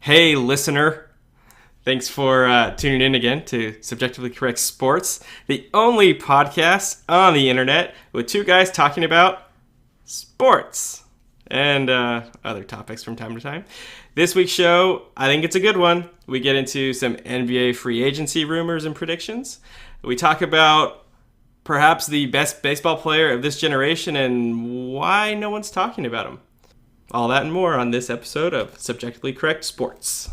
Hey, listener. Thanks for tuning in again to Subjectively Correct Sports, the only podcast on the internet with two guys talking about sports and other topics from time to time. This week's show, I think it's a good one. We get into some NBA free agency rumors and predictions. We talk about perhaps the best baseball player of this generation and why no one's talking about him. All that and more on this episode of Subjectively Correct Sports.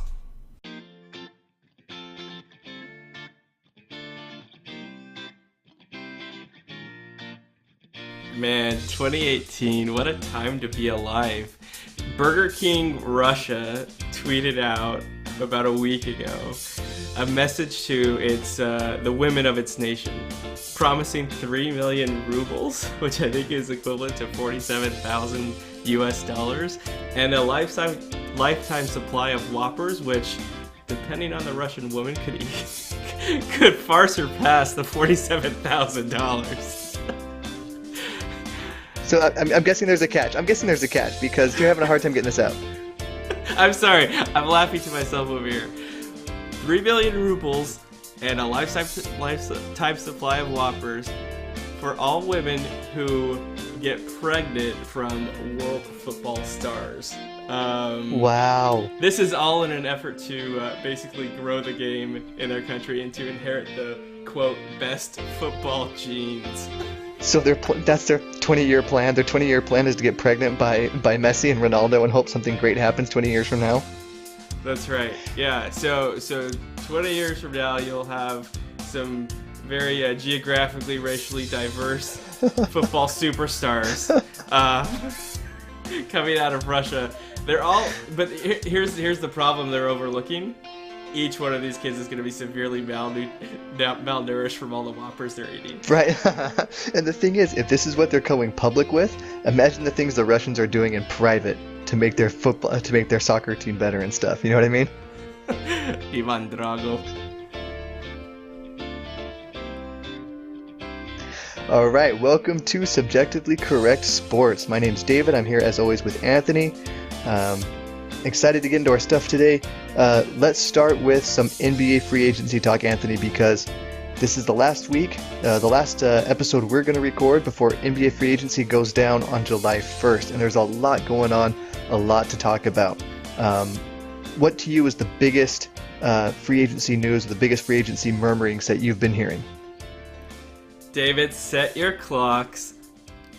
Man, 2018, what a time to be alive. Burger King Russia tweeted out about a week ago a message to the women of its nation, promising 3 million rubles, which I think is equivalent to 47,000 US dollars, and a lifetime supply of Whoppers, which, depending on the Russian woman, could far surpass the $47,000. So I'm guessing there's a catch. Because you're having a hard time getting this out. I'm sorry. I'm laughing to myself over here. 3 million rubles and a lifetime supply of Whoppers for all women who get pregnant from world football stars. Wow. This is all in an effort to basically grow the game in their country and to inherit the, quote, best football genes. So that's their 20-year plan. Their 20-year plan is to get pregnant by Messi and Ronaldo and hope something great happens 20 years from now. That's right. Yeah. So 20 years from now, you'll have some very geographically, racially diverse football superstars coming out of Russia. They're all, but here's the problem they're overlooking. Each one of these kids is going to be severely malnourished from all the Whoppers they're eating. Right. And the thing is, if this is what they're going public with, imagine the things the Russians are doing in private to make their soccer team better and stuff. You know what I mean? Ivan Drago. All right, welcome to Subjectively Correct Sports. My name's David. I'm here as always with Anthony. Excited to get into our stuff today. Let's start with some NBA free agency talk, Anthony, because this is the last week, the last episode we're going to record before NBA free agency goes down on July 1st, and there's a lot going on, a lot to talk about. What to you is the biggest free agency news, the biggest free agency murmurings that you've been hearing? David, set your clocks.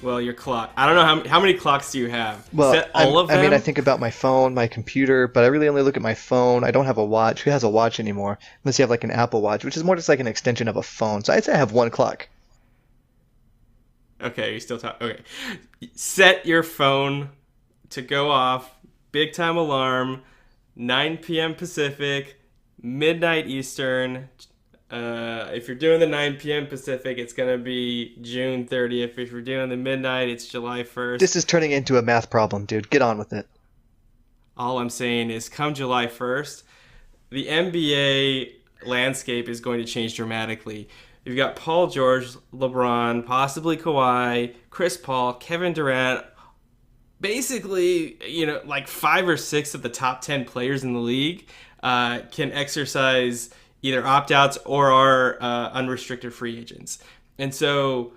Well, your clock. I don't know how many clocks do you have? Well, set all of them? I mean, I think about my phone, my computer, but I really only look at my phone. I don't have a watch. Who has a watch anymore? Unless you have like an Apple Watch, which is more just like an extension of a phone. So I'd say I have one clock. Okay, you still talk. Okay. Set your phone to go off. Big time alarm. 9 p.m. Pacific, midnight Eastern. If you're doing the 9 p.m. Pacific, it's going to be June 30th. If you're doing the midnight, it's July 1st. This is turning into a math problem, dude. Get on with it. All I'm saying is come July 1st, the NBA landscape is going to change dramatically. You've got Paul George, LeBron, possibly Kawhi, Chris Paul, Kevin Durant. Basically, like 5 or 6 of the top 10 players in the league can exercise either opt-outs or are unrestricted free agents. And so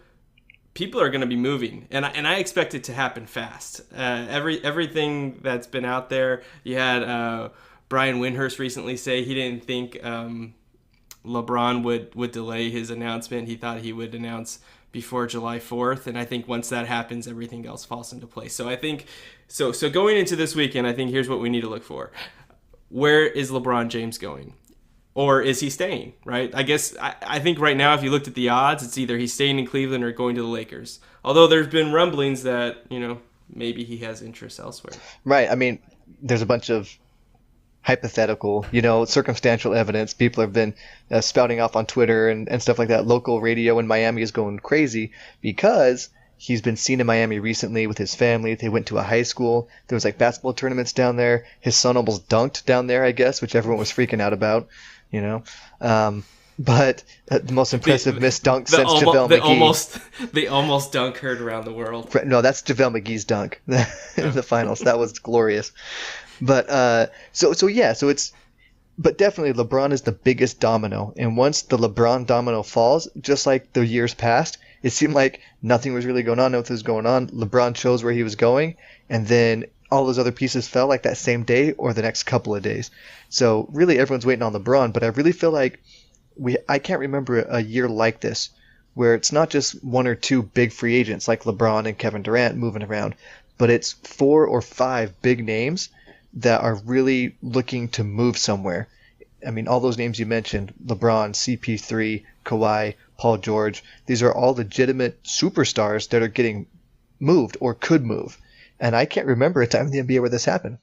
people are going to be moving. And I expect it to happen fast. Everything that's been out there, you had Brian Windhorst recently say he didn't think LeBron would delay his announcement. He thought he would announce before July 4th. And I think once that happens, everything else falls into place. So I think, so going into this weekend, I think here's what we need to look for. Where is LeBron James going? Or is he staying, right? I guess I think right now, if you looked at the odds, it's either he's staying in Cleveland or going to the Lakers. Although there's been rumblings that, maybe he has interests elsewhere. Right. I mean, there's a bunch of hypothetical, circumstantial evidence. People have been spouting off on Twitter and stuff like that. Local radio in Miami is going crazy because he's been seen in Miami recently with his family. They went to a high school. There was like basketball tournaments down there. His son almost dunked down there, I guess, which everyone was freaking out about. But the most impressive missed dunk since JaVale McGee. The almost dunk heard around the world. No, that's JaVale McGee's dunk in the finals. That was glorious. But so it's but definitely LeBron is the biggest domino. And once the LeBron domino falls, just like the years past, it seemed like nothing was really going on, nothing was going on. LeBron chose where he was going, and then all those other pieces fell like that same day or the next couple of days. So really everyone's waiting on LeBron, but I really feel like I can't remember a year like this where it's not just one or two big free agents like LeBron and Kevin Durant moving around, but it's 4 or 5 big names that are really looking to move somewhere. I mean, all those names you mentioned, LeBron, CP3, Kawhi, Paul George, these are all legitimate superstars that are getting moved or could move. And I can't remember a time in the NBA where this happened.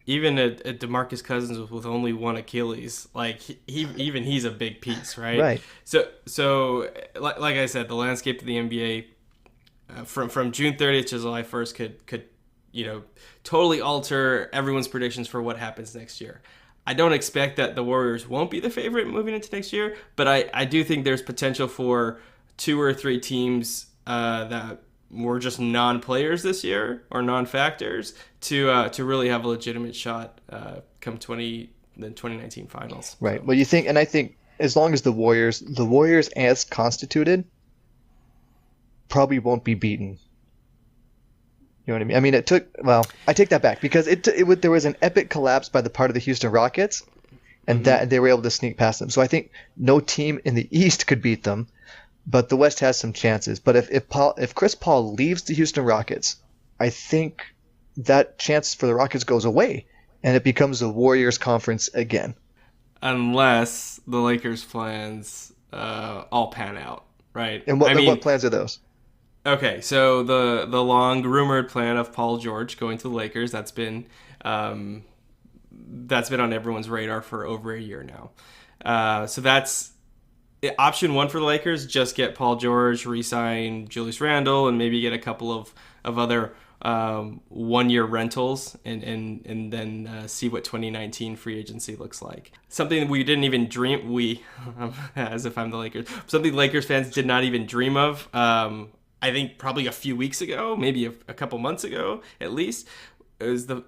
Even a DeMarcus Cousins with only one Achilles, like even he's a big piece, right? Right. So like I said, the landscape of the NBA from June 30th to July 1st could totally alter everyone's predictions for what happens next year. I don't expect that the Warriors won't be the favorite moving into next year, but I do think there's potential for 2 or 3 teams that were just non-players this year or non-factors to really have a legitimate shot come the 2019 finals. Right. So. Well, you think, and I think as long as the Warriors as constituted probably won't be beaten. You know what I mean? I mean, I take that back because there was an epic collapse by the part of the Houston Rockets, and that they were able to sneak past them. So I think no team in the East could beat them, but the West has some chances. But if Chris Paul leaves the Houston Rockets, I think that chance for the Rockets goes away, and it becomes the Warriors conference again. Unless the Lakers' plans all pan out, right? And what plans are those? Okay, so the long rumored plan of Paul George going to the Lakers, that's been on everyone's radar for over a year now. So that's option 1 for the Lakers: just get Paul George, re-sign Julius Randle, and maybe get a couple of other 1-year rentals, and then see what 2019 free agency looks like. Something we didn't even dream. As if I'm the Lakers. Something Lakers fans did not even dream of. I think probably a few weeks ago, maybe a couple months ago at least, is the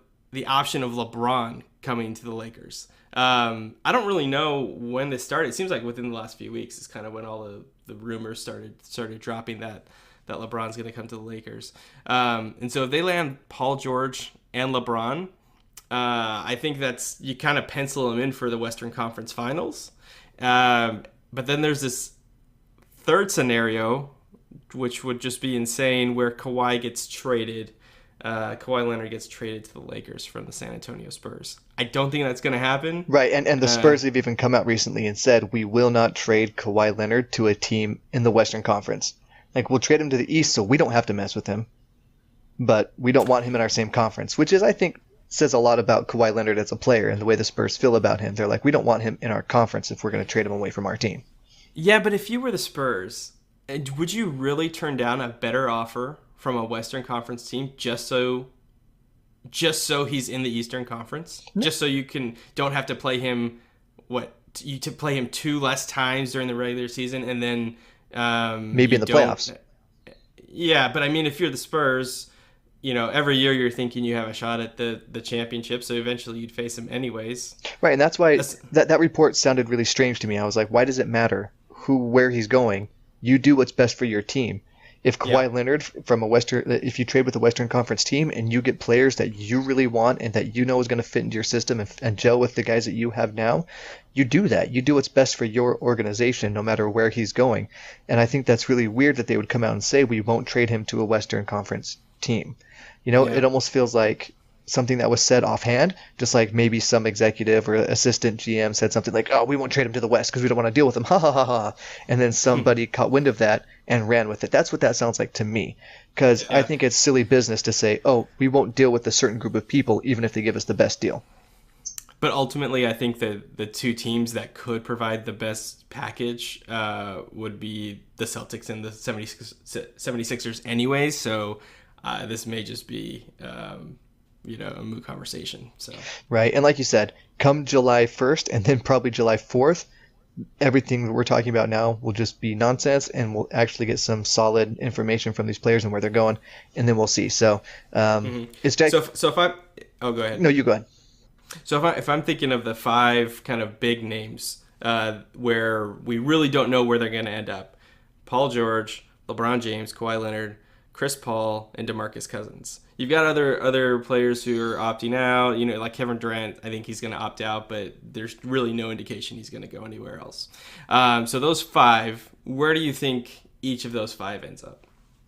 option of LeBron coming to the Lakers. I don't really know when this started. It seems like within the last few weeks is kind of when all the rumors started dropping that LeBron's going to come to the Lakers. And so if they land Paul George and LeBron, I think you kind of pencil them in for the Western Conference Finals. But then there's this third scenario, which would just be insane, where Kawhi Leonard gets traded to the Lakers from the San Antonio Spurs. I don't think that's going to happen. Right, and the Spurs have even come out recently and said, we will not trade Kawhi Leonard to a team in the Western Conference. Like, we'll trade him to the East so we don't have to mess with him, but we don't want him in our same conference, which is, I think, says a lot about Kawhi Leonard as a player and the way the Spurs feel about him. They're like, we don't want him in our conference if we're going to trade him away from our team. Yeah, but if you were the Spurs, would you really turn down a better offer from a Western Conference team just so he's in the Eastern Conference? No. Just so you don't have to play him to play him 2 less times during the regular season, and then maybe in the playoffs. Yeah, but I mean, if you're the Spurs, every year you're thinking you have a shot at the championship, so eventually you'd face him anyways. Right, and that's why that report sounded really strange to me. I was like, why does it matter where he's going? You do what's best for your team. If Kawhi Leonard if you trade with a Western Conference team and you get players that you really want and that you know is going to fit into your system and gel with the guys that you have now, you do that. You do what's best for your organization, no matter where he's going. And I think that's really weird that they would come out and say we won't trade him to a Western Conference team. It almost feels like something that was said offhand, just like maybe some executive or assistant GM said something like, oh, we won't trade him to the West because we don't want to deal with him, ha ha ha ha. And then somebody caught wind of that and ran with it. That's what that sounds like to me, because I think it's silly business to say, oh, we won't deal with a certain group of people even if they give us the best deal. But ultimately, I think that the 2 teams that could provide the best package would be the Celtics and the 76ers anyways, so this may just be a moot conversation. So right, and like you said, come July 1st and then probably July 4th, everything that we're talking about now will just be nonsense, and we'll actually get some solid information from these players and where they're going, and then we'll see. So it's Jack. So if I go ahead. No, you go ahead. So if I'm thinking of the five kind of big names where we really don't know where they're going to end up, Paul George, LeBron James, Kawhi Leonard, Chris Paul, and DeMarcus Cousins. You've got other players who are opting out. Like Kevin Durant, I think he's going to opt out, but there's really no indication he's going to go anywhere else. So those five, where do you think each of those five ends up?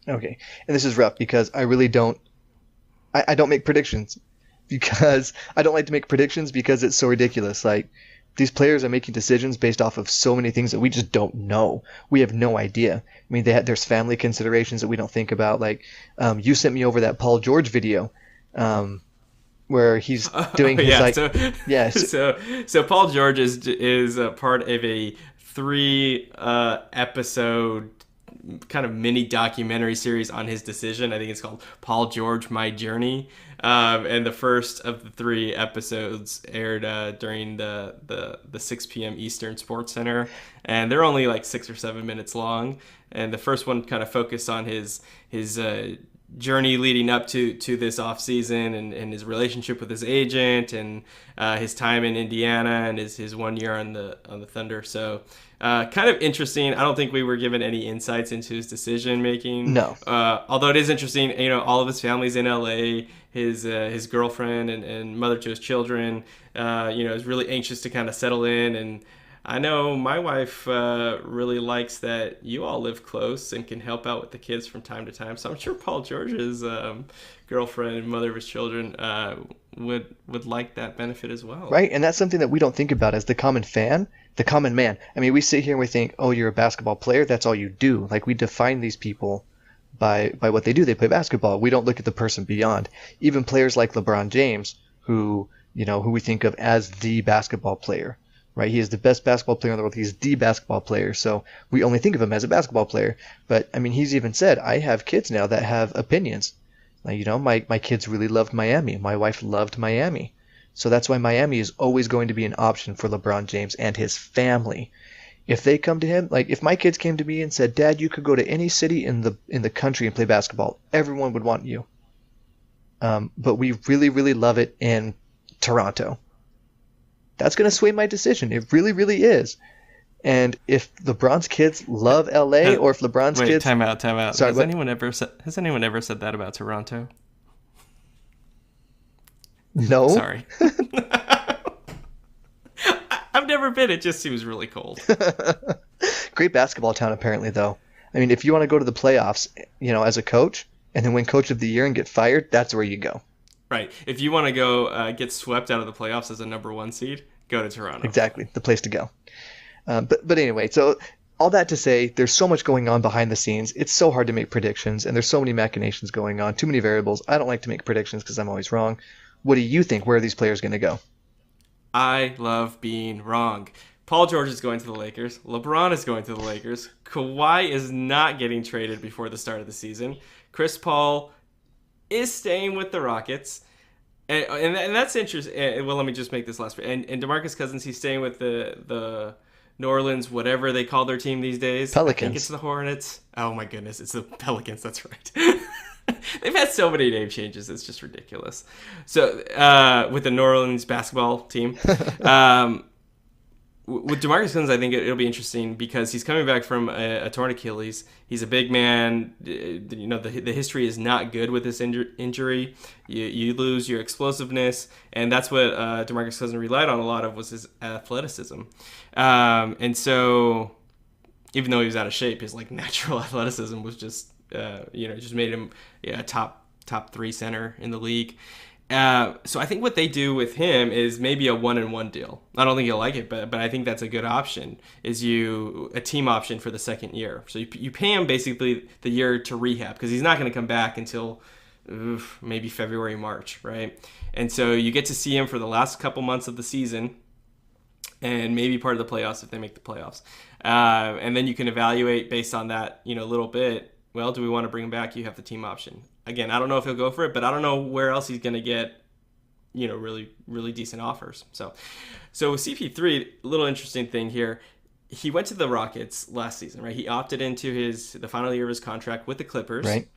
Okay, and this is rough because I really don't. I don't make predictions because I don't like to make predictions because it's so ridiculous. Like, these players are making decisions based off of so many things that we just don't know. We have no idea. I mean, there's family considerations that we don't think about. Like, you sent me over that Paul George video, where he's doing his So Paul George is a part of a 3 episode kind of mini documentary series on his decision. I think it's called Paul George, My Journey. And the first of the 3 episodes aired during the 6 p.m. Eastern Sports Center. And they're only like 6 or 7 minutes long. And the first one kind of focused on his journey leading up to this offseason and his relationship with his agent and his time in Indiana and his 1 year on the Thunder. So kind of interesting. I don't think we were given any insights into his decision making. No. Although it is interesting, all of his family's in LA. His girlfriend and mother to his children, is really anxious to kind of settle in. And I know my wife really likes that you all live close and can help out with the kids from time to time. So I'm sure Paul George's girlfriend and mother of his children would like that benefit as well. Right, and that's something that we don't think about as the common fan, the common man. I mean, we sit here and we think, oh, you're a basketball player, that's all you do. Like, we define these people by what they do. They play basketball. We don't look at the person beyond. Even players like LeBron James, who we think of as the basketball player. Right, he is the best basketball player in the world. He's the basketball player, so we only think of him as a basketball player. But I mean, he's even said, I have kids now that have opinions. Like, my kids really loved Miami. My wife loved Miami. So that's why Miami is always going to be an option for LeBron James and his family. If they come to him, like if my kids came to me and said, Dad, you could go to any city in the country and play basketball, everyone would want you. But we really, really love it in Toronto. That's going to sway my decision. It really, really is. And if LeBron's kids love LA, or if LeBron's kids... Time out. Sorry, has anyone ever said that about Toronto? No. Sorry. I've never been. It just seems really cold. Great basketball town, apparently, though. I mean, if you want to go to the playoffs, as a coach, and then win Coach of the Year and get fired, that's where you go. Right. If you want to go get swept out of the playoffs as a number 1 seed, go to Toronto. Exactly. The place to go. But anyway, so all that to say, there's so much going on behind the scenes. It's so hard to make predictions, and there's so many machinations going on, too many variables. I don't like to make predictions because I'm always wrong. What do you think? Where are these players going to go? I love being wrong. Paul George is going to the Lakers. LeBron is going to the Lakers. Kawhi is not getting traded before the start of the season. Chris Paul is staying with the Rockets. And that's interesting. Well, let me just make this last. And DeMarcus Cousins, he's staying with the New Orleans, whatever they call their team these days. Pelicans. I think it's the Hornets. Oh, my goodness. It's the Pelicans. That's right. They've had so many name changes. It's just ridiculous. So with the New Orleans basketball team. With DeMarcus Cousins, I think it'll be interesting because he's coming back from a torn Achilles. He's a big man. The history is not good with this injury. You lose your explosiveness, and that's what DeMarcus Cousins relied on a lot of was his athleticism. And so, even though he was out of shape, his natural athleticism was just just made him a top 3 center in the league. So I think what they do with him is maybe a 1-and-1 deal. I don't think you'll like it, but I think that's a good option. Is a team option for the second year. So you pay him basically the year to rehab because he's not going to come back until maybe February, March, right? And so you get to see him for the last couple months of the season, and maybe part of the playoffs if they make the playoffs. And then you can evaluate based on that, a little bit. Well, do we want to bring him back? You have the team option. Again, I don't know if he'll go for it, but I don't know where else he's going to get, really, really decent offers. So with CP3, a little interesting thing here. He went to the Rockets last season, right? He opted into the final year of his contract with the Clippers. Right.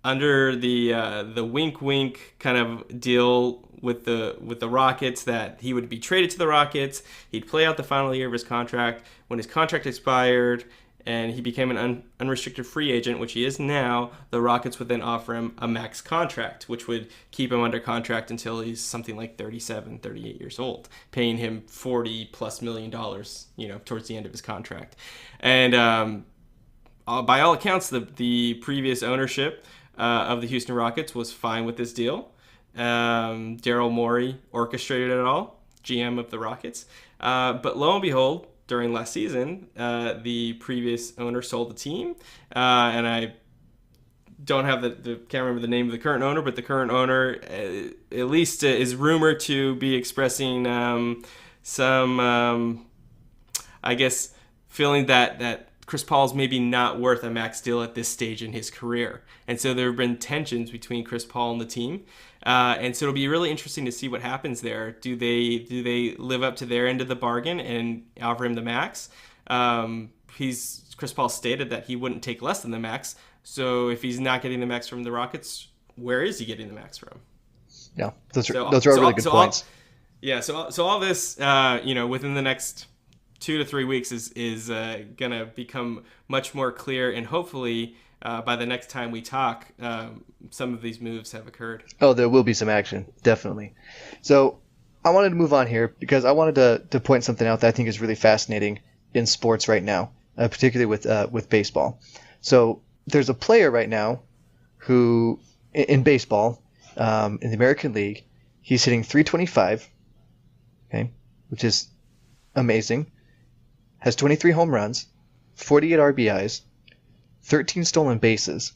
under the wink wink kind of deal with the Rockets that he would be traded to the Rockets. He'd play out the final year of his contract. When his contract expired and he became an unrestricted free agent, which he is now, the Rockets would then offer him a max contract, which would keep him under contract until he's something like 37, 38 years old, paying him $40+ million, towards the end of his contract. And by all accounts, the previous ownership of the Houston Rockets was fine with this deal. Daryl Morey orchestrated it all, GM of the Rockets. But lo and behold, during last season, the previous owner sold the team, and I don't have can't remember the name of the current owner, but the current owner, at least, is rumored to be expressing some, I guess, feeling that Chris Paul's maybe not worth a max deal at this stage in his career. And so there have been tensions between Chris Paul and the team. And so it'll be really interesting to see what happens there. Do they live up to their end of the bargain and offer him the max? Chris Paul stated that he wouldn't take less than the max. So if he's not getting the max from the Rockets, where is he getting the max from? Yeah, those are really good points. So all this, within the next 2 to 3 weeks is gonna become much more clear, and hopefully by the next time we talk, some of these moves have occurred. Oh, there will be some action, definitely. So I wanted to move on here because I wanted to point something out that I think is really fascinating in sports right now, particularly with baseball. So there's a player right now who, in baseball, in the American League, he's hitting .325, okay, which is amazing. Has 23 home runs, 48 RBIs, 13 stolen bases,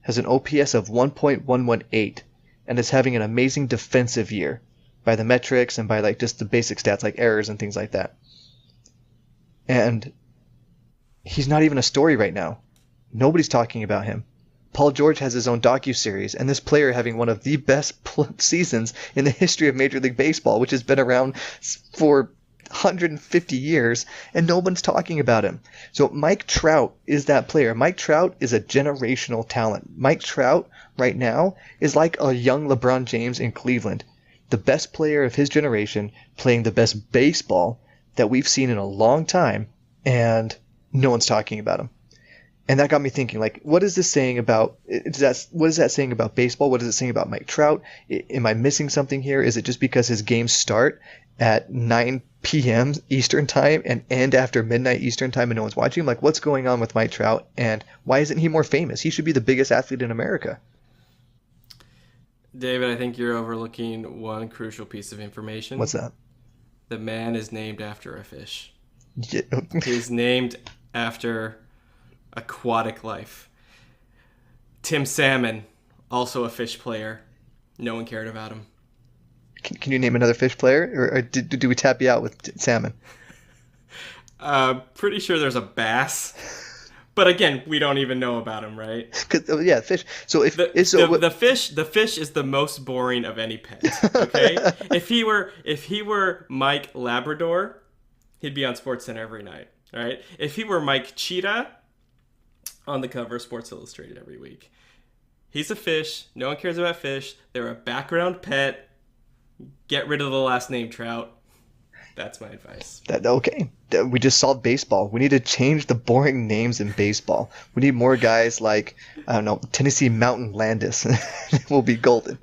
has an OPS of 1.118, and is having an amazing defensive year by the metrics and by just the basic stats like errors and things like that. And he's not even a story right now. Nobody's talking about him. Paul George has his own docuseries, and this player having one of the best seasons in the history of Major League Baseball, which has been around for 150 years, and no one's talking about him. So Mike Trout is that player. Mike Trout is a generational talent. Mike Trout right now is like a young LeBron James in Cleveland. The best player of his generation playing the best baseball that we've seen in a long time, and no one's talking about him. And that got me thinking, what is this saying about, what is that saying about baseball? What is it saying about Mike Trout? Am I missing something here? Is it just because his games start at 9 p.m. Eastern time and end after midnight Eastern time and no one's watching him? What's going on with Mike Trout, and why isn't he more famous? He should be the biggest athlete in America. David, I think you're overlooking one crucial piece of information. What's that? The man is named after a fish. Yeah. He's named after aquatic life. Tim Salmon, also a fish player. No one cared about him. Can you name another fish player, or do we tap you out with salmon? Pretty sure there's a bass, but again, we don't even know about him, right? Fish. So if the fish is the most boring of any pet. Okay, if he were Mike Labrador, he'd be on SportsCenter every night. All right, if he were Mike Cheetah, on the cover of Sports Illustrated every week. He's a fish. No one cares about fish. They're a background pet. Get rid of the last name Trout. That's my advice. Okay. We just solved baseball. We need to change the boring names in baseball. We need more guys like, I don't know, Tennessee Mountain Landis. We'll be golden.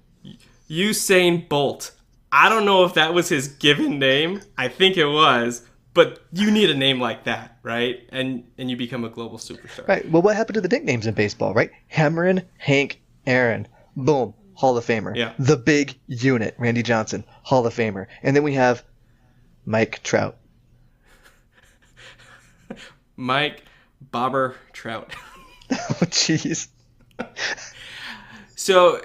Usain Bolt. I don't know if that was his given name. I think it was. But you need a name like that, right? And you become a global superstar. Right. Well, what happened to the nicknames in baseball, right? Hammerin, Hank, Aaron. Boom. Hall of Famer. Yeah. The big unit, Randy Johnson, Hall of Famer. And then we have Mike Trout. Mike Bobber Trout. Oh, jeez. So,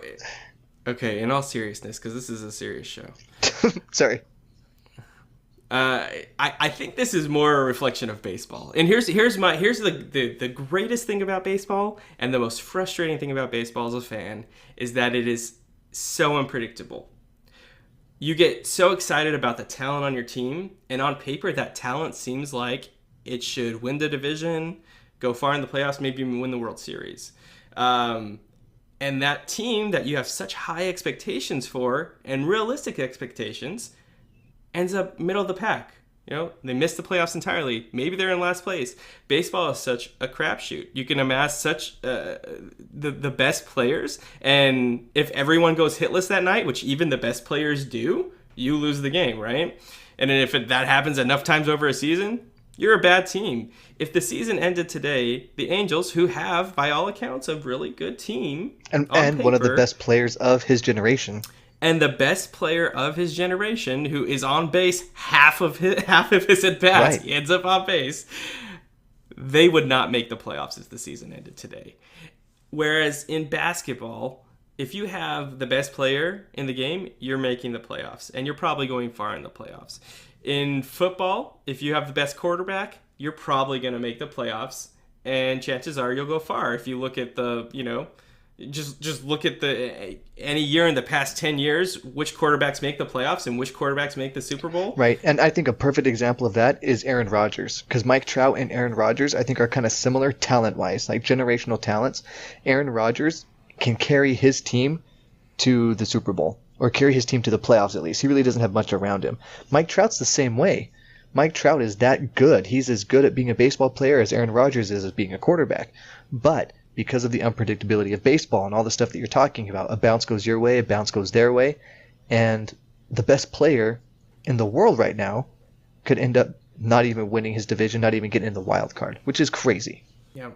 okay, in all seriousness, because this is a serious show. Sorry. I think this is more a reflection of baseball. And here's the greatest thing about baseball, and the most frustrating thing about baseball as a fan, is that it is so unpredictable. You get so excited about the talent on your team, and on paper that talent seems like it should win the division, go far in the playoffs, maybe even win the World Series. And And that team that you have such high expectations for and realistic expectations ends up middle of the pack. They miss the playoffs entirely. Maybe they're in last place. Baseball is such a crapshoot. You can amass such the best players, and if everyone goes hitless that night, which even the best players do, you lose the game, right? And then if that happens enough times over a season, you're a bad team. If the season ended today, the Angels, who have, by all accounts, a really good team, and paper, one of the best players of his generation. And the best player of his generation, who is on base half of his at bats, Right. He ends up on base. They would not make the playoffs if the season ended today. Whereas in basketball, if you have the best player in the game, you're making the playoffs, and you're probably going far in the playoffs. In football, if you have the best quarterback, you're probably going to make the playoffs, and chances are you'll go far. If you look at just look at any year in the past 10 years, which quarterbacks make the playoffs and which quarterbacks make the Super Bowl. Right, and I think a perfect example of that is Aaron Rodgers, because Mike Trout and Aaron Rodgers, I think, are kind of similar talent-wise, like generational talents. Aaron Rodgers can carry his team to the Super Bowl, or carry his team to the playoffs at least. He really doesn't have much around him. Mike Trout's the same way. Mike Trout is that good. He's as good at being a baseball player as Aaron Rodgers is as being a quarterback. But because of the unpredictability of baseball and all the stuff that you're talking about, a bounce goes your way, a bounce goes their way, and the best player in the world right now could end up not even winning his division, not even getting in the wild card, which is crazy. Yeah.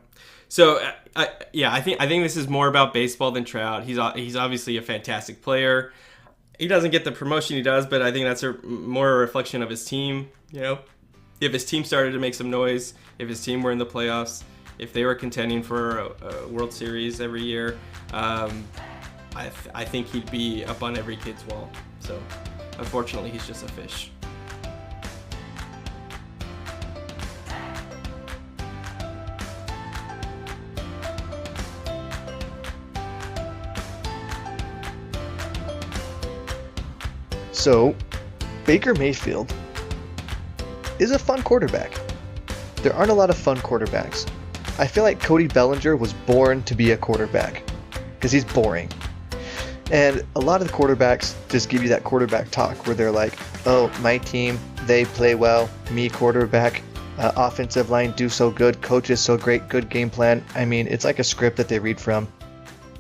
So, I think this is more about baseball than Trout. He's obviously a fantastic player. He doesn't get the promotion he does, but I think that's more a reflection of his team. If his team started to make some noise, if his team were in the playoffs, if they were contending for a World Series every year, I think he'd be up on every kid's wall. So, unfortunately, he's just a fish. So, Baker Mayfield is a fun quarterback. There aren't a lot of fun quarterbacks. I feel like Cody Bellinger was born to be a quarterback because he's boring. And a lot of the quarterbacks just give you that quarterback talk where they're like, oh, my team, they play well, me quarterback, offensive line do so good, coach is so great, good game plan. I mean, it's like a script that they read from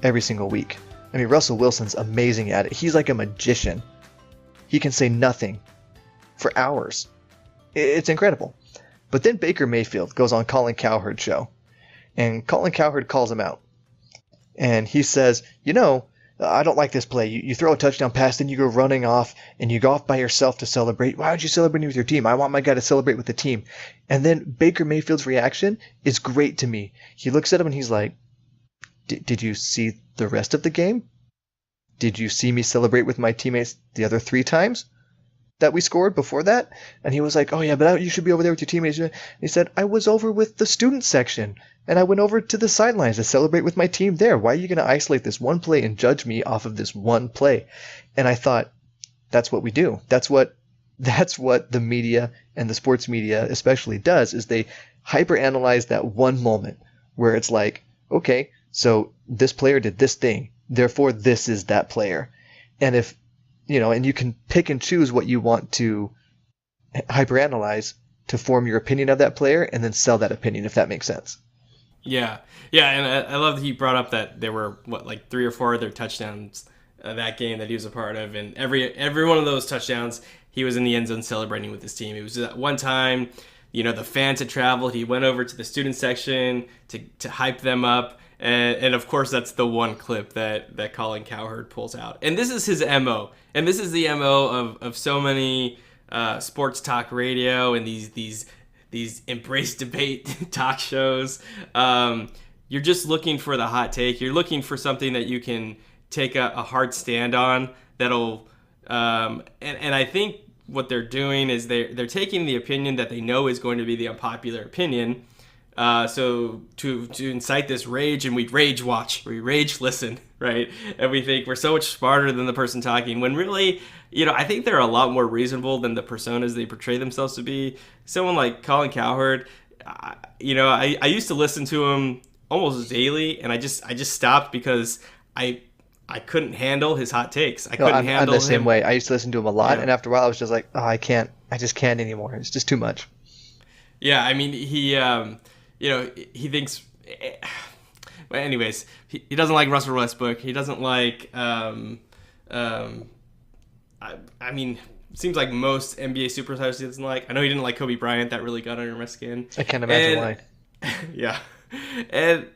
every single week. I mean, Russell Wilson's amazing at it. He's like a magician. He can say nothing for hours. It's incredible. But then Baker Mayfield goes on Colin Cowherd's show, and Colin Cowherd calls him out. And he says, I don't like this play. You throw a touchdown pass, then you go running off, and you go off by yourself to celebrate. Why aren't you celebrating with your team? I want my guy to celebrate with the team. And then Baker Mayfield's reaction is great to me. He looks at him and he's like, did you see the rest of the game? Did you see me celebrate with my teammates the other 3 times that we scored before that? And he was like, oh yeah, but you should be over there with your teammates. And he said, I was over with the student section, and I went over to the sidelines to celebrate with my team there. Why are you going to isolate this one play and judge me off of this one play? And I thought, that's what we do. That's what the media and the sports media especially does, is they hyperanalyze that one moment where it's like, okay, so this player did this thing, therefore this is that player. And if and you can pick and choose what you want to hyperanalyze to form your opinion of that player and then sell that opinion, if that makes sense. Yeah, and I love that he brought up that there were, 3 or 4 other touchdowns that game that he was a part of, and every one of those touchdowns, he was in the end zone celebrating with his team. It was that one time, the fans had traveled, he went over to the student section to hype them up, and of course that's the one clip that Colin Cowherd pulls out. And this is his MO. And this is the MO of so many sports talk radio and these embrace debate talk shows. You're just looking for the hot take. You're looking for something that you can take a hard stand on that'll and I think what they're doing is they're taking the opinion that they know is going to be the unpopular opinion. So to incite this rage, and we rage watch, we rage listen, right? And we think we're so much smarter than the person talking, when really, I think they're a lot more reasonable than the personas they portray themselves to be. Someone like Colin Cowherd, I used to listen to him almost daily, and I just stopped because I couldn't handle his hot takes. I No, couldn't I'm handle the same him. way. I used to listen to him a lot, Yeah. and after a while, I was just like, oh, I just can't anymore. It's just too much. Yeah, I mean, he thinks. But anyways, he doesn't like Russell Westbrook. He doesn't like. I mean, seems like most NBA superstars he doesn't like. I know he didn't like Kobe Bryant. That really got under my skin. I can't imagine And, why. Yeah, and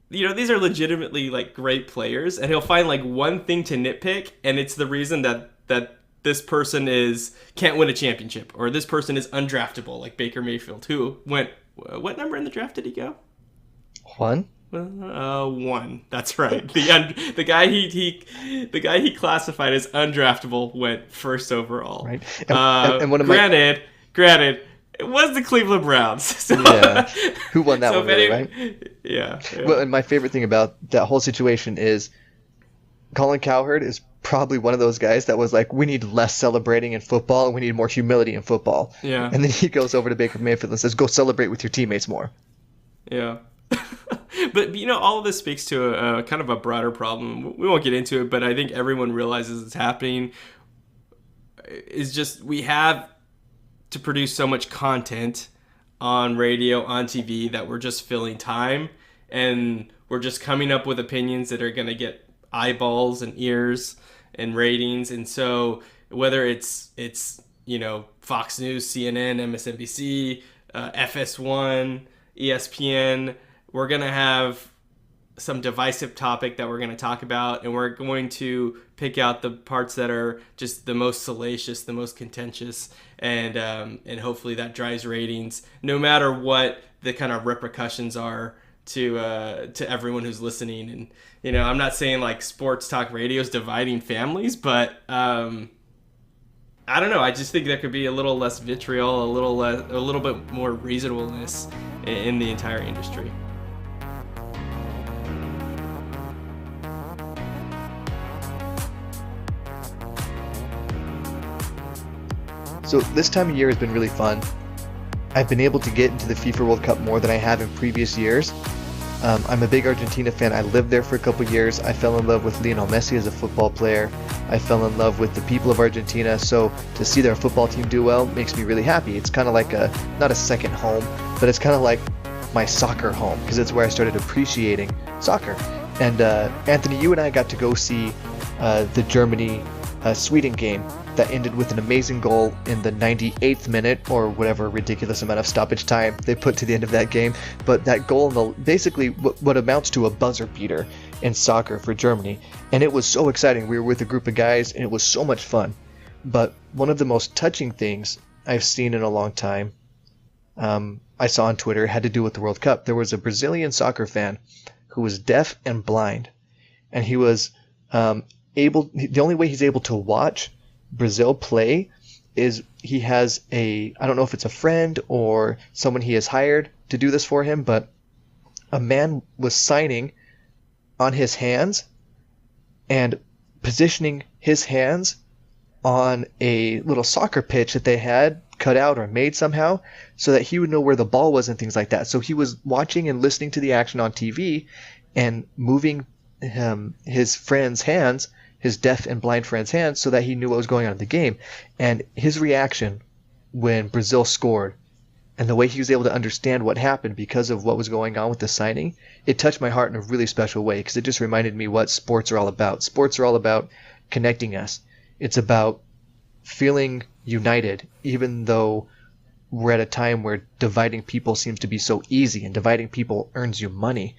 these are legitimately like great players, and he'll find like one thing to nitpick, and it's the reason that this person can't win a championship, or this person is undraftable, like Baker Mayfield, who went what number in the draft did he go? One? One. That's right. The guy he classified as undraftable went first overall. Right. And one of my Granted, it was the Cleveland Browns. So, yeah, who won that so one, really, right? Yeah. Well, and my favorite thing about that whole situation is Colin Cowherd is probably one of those guys that was like, we need less celebrating in football and we need more humility in football. Yeah. And then he goes over to Baker Mayfield and says, go celebrate with your teammates more. Yeah. But, all of this speaks to a kind of a broader problem. We won't get into it, but I think everyone realizes it's happening. It's just we have to produce so much content on radio, on TV, that we're just filling time. And we're just coming up with opinions that are going to get eyeballs and ears and ratings. And so whether it's Fox News, CNN, MSNBC, FS1, ESPN, we're going to have some divisive topic that we're going to talk about, and we're going to pick out the parts that are just the most salacious, the most contentious, and hopefully that drives ratings, no matter what the kind of repercussions are to everyone who's listening. And I'm not saying like sports talk radio is dividing families, but I don't know. I just think there could be a little less vitriol, a little bit more reasonableness in the entire industry. So this time of year has been really fun. I've been able to get into the FIFA World Cup more than I have in previous years. I'm a big Argentina fan. I lived there for a couple years. I fell in love with Lionel Messi as a football player. I fell in love with the people of Argentina. So to see their football team do well makes me really happy. It's kind of like not a second home, but it's kind of like my soccer home, because it's where I started appreciating soccer. And Anthony, you and I got to go see the Germany-Sweden game that ended with an amazing goal in the 98th minute, or whatever ridiculous amount of stoppage time they put to the end of that game. But that goal, basically what amounts to a buzzer beater in soccer for Germany. And it was so exciting. We were with a group of guys, and it was so much fun. But one of the most touching things I've seen in a long time, I saw on Twitter, had to do with the World Cup. There was a Brazilian soccer fan who was deaf and blind. And he was the only way he's able to watch Brazil play is he has I don't know if it's a friend or someone he has hired to do this for him, but a man was signing on his hands and positioning his hands on a little soccer pitch that they had cut out or made somehow so that he would know where the ball was and things like that. So he was watching and listening to the action on TV and moving his friend's hands, his deaf and blind friend's hands, so that he knew what was going on in the game. And his reaction when Brazil scored and the way he was able to understand what happened because of what was going on with the signing, it touched my heart in a really special way, because it just reminded me what sports are all about. Sports are all about connecting us. It's about feeling united, even though we're at a time where dividing people seems to be so easy and dividing people earns you money.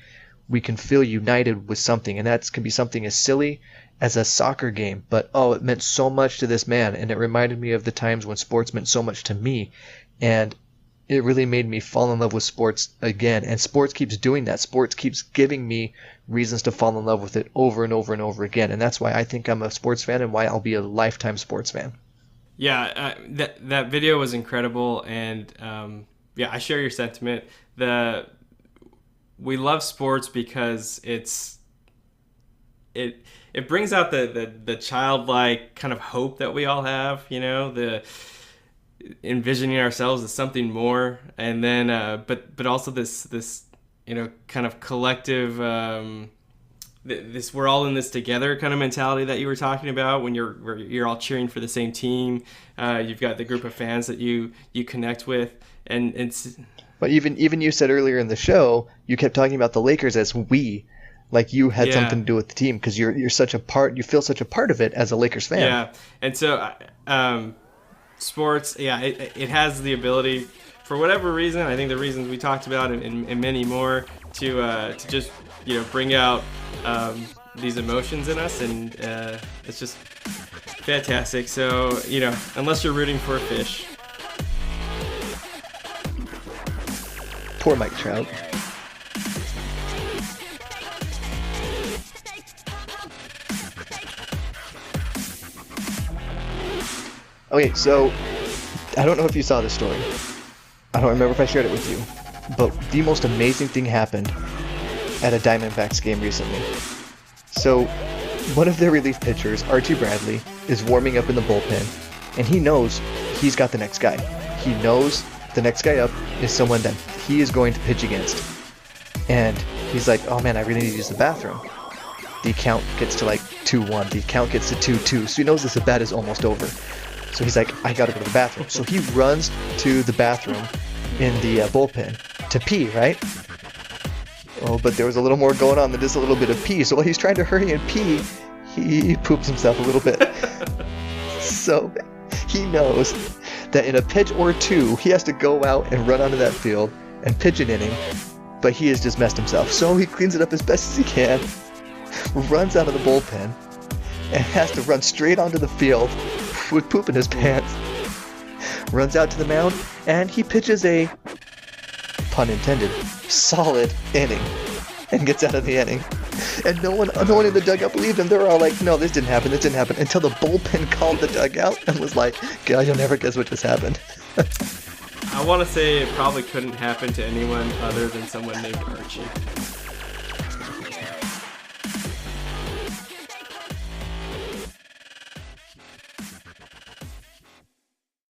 We can feel united with something, and that can be something as silly as a soccer game, but it meant so much to this man, and it reminded me of the times when sports meant so much to me, and it really made me fall in love with sports again. And sports keeps doing that. Sports keeps giving me reasons to fall in love with it over and over and over again, and that's why I think I'm a sports fan and why I'll be a lifetime sports fan. Yeah, that video was incredible, and I share your sentiment. We love sports because it brings out the childlike kind of hope that we all have, the envisioning ourselves as something more, and then but also this kind of collective this we're all in this together kind of mentality that you were talking about when you're all cheering for the same team. You've got the group of fans that you connect with, and it's. But even you said earlier in the show, you kept talking about the Lakers as we, like you had something to do with the team because you're such a part. You feel such a part of it as a Lakers fan. Yeah, and so sports, it has the ability, for whatever reason. I think the reasons we talked about and many more to just bring out these emotions in us, and it's just fantastic. So unless you're rooting for a fish. Poor Mike Trout. Okay, so I don't know if you saw this story. I don't remember if I shared it with you, but the most amazing thing happened at a Diamondbacks game recently. So one of their relief pitchers, Archie Bradley, is warming up in the bullpen, and he knows he's got the next guy. He knows the next guy up is someone that he is going to pitch against. And he's like, oh man, I really need to use the bathroom. The count gets to like 2-1. The count gets to 2-2. So he knows this at-bat is almost over. So he's like, I gotta go to the bathroom. So he runs to the bathroom in the bullpen to pee, right? Oh, but there was a little more going on than just a little bit of pee. So while he's trying to hurry and pee, he poops himself a little bit. So he knows that in a pitch or two, he has to go out and run onto that field and pitch an inning, but he has just messed himself. So he cleans it up as best as he can, runs out of the bullpen, and has to run straight onto the field with poop in his pants, runs out to the mound, and he pitches a, pun intended, solid inning, and gets out of the inning. And no one in the dugout believed him. They were all like, no, this didn't happen, until the bullpen called the dugout and was like, God, you'll never guess what just happened. I want to say it probably couldn't happen to anyone other than someone named Archie.